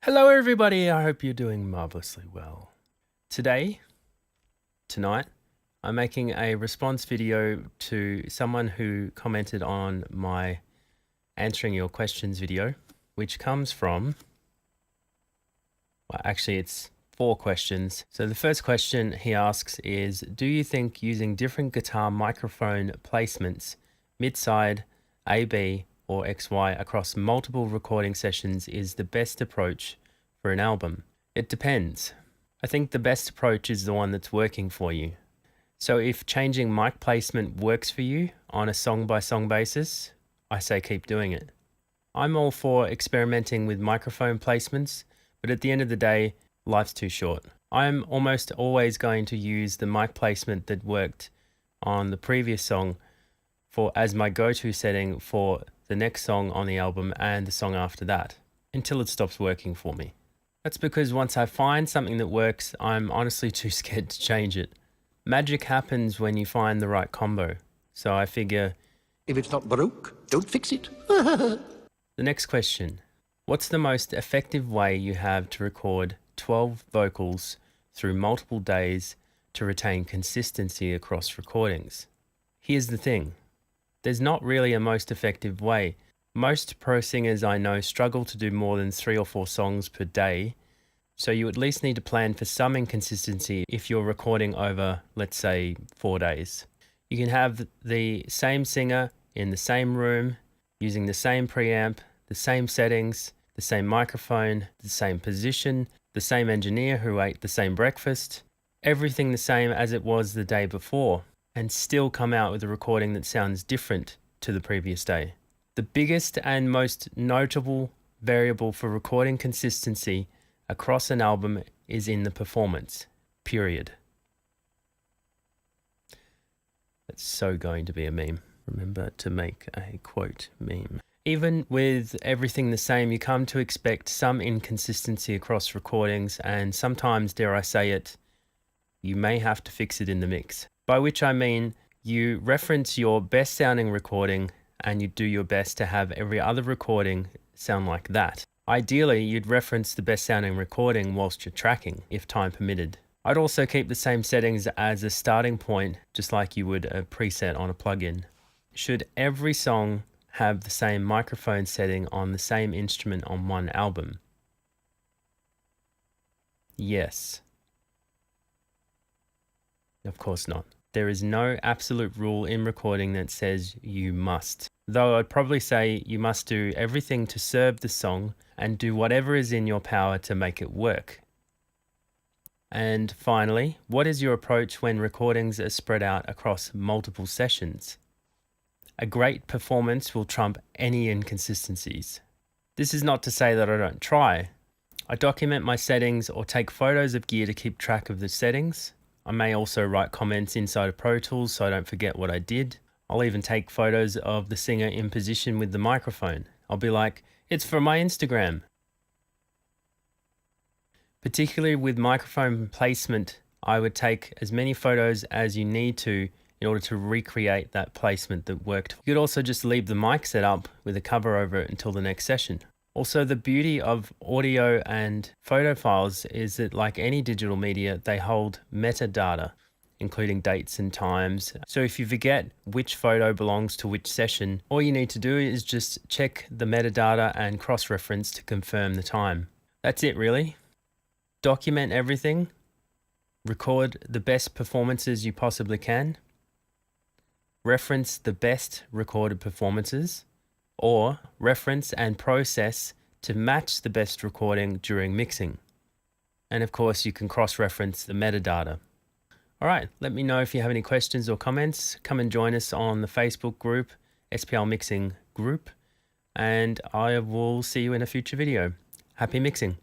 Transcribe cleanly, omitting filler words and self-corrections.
Hello everybody, I hope you're doing marvelously well. Tonight, I'm making a response video to someone who commented on my answering your questions video, which comes from, well, actually it's 4 questions. So the first question he asks is, do you think using different guitar microphone placements, mid-side, A-B, or XY across multiple recording sessions is the best approach for an album? It depends. I think the best approach is the one that's working for you. So if changing mic placement works for you on a song-by-song basis, I say keep doing it. I'm all for experimenting with microphone placements, but at the end of the day, life's too short. I'm almost always going to use the mic placement that worked on the previous song as my go-to setting for the next song on the album and the song after that, until it stops working for me. That's because once I find something that works, I'm honestly too scared to change it. Magic happens when you find the right combo. So I figure, if it's not broke, don't fix it. The next question. What's the most effective way you have to record 12 vocals through multiple days to retain consistency across recordings? Here's the thing. There's not really a most effective way. Most pro singers I know struggle to do more than 3 or 4 songs per day, so you at least need to plan for some inconsistency if you're recording over, let's say, 4 days. You can have the same singer in the same room, using the same preamp, the same settings, the same microphone, the same position, the same engineer who ate the same breakfast, everything the same as it was the day before, and still come out with a recording that sounds different to the previous day. The biggest and most notable variable for recording consistency across an album is in the performance, period. That's so going to be a meme. Remember to make a quote meme. Even with everything the same, you come to expect some inconsistency across recordings, and sometimes, dare I say it, you may have to fix it in the mix. By which I mean, you reference your best sounding recording and you do your best to have every other recording sound like that. Ideally, you'd reference the best sounding recording whilst you're tracking, if time permitted. I'd also keep the same settings as a starting point, just like you would a preset on a plugin. Should every song have the same microphone setting on the same instrument on one album? Yes. Of course not. There is no absolute rule in recording that says you must. Though I'd probably say you must do everything to serve the song and do whatever is in your power to make it work. And finally, what is your approach when recordings are spread out across multiple sessions? A great performance will trump any inconsistencies. This is not to say that I don't try. I document my settings or take photos of gear to keep track of the settings. I may also write comments inside of Pro Tools so I don't forget what I did. I'll even take photos of the singer in position with the microphone. I'll be like, it's for my Instagram. Particularly with microphone placement, I would take as many photos as you need to in order to recreate that placement that worked. You could also just leave the mic set up with a cover over it until the next session. Also, the beauty of audio and photo files is that, like any digital media, they hold metadata, including dates and times. So if you forget which photo belongs to which session, all you need to do is just check the metadata and cross-reference to confirm the time. That's it, really. Document everything. Record the best performances you possibly can. Reference the best recorded performances, or reference and process to match the best recording during mixing. And of course, you can cross-reference the metadata. All right, let me know if you have any questions or comments. Come and join us on the Facebook group, SPL Mixing Group, and I will see you in a future video. Happy mixing.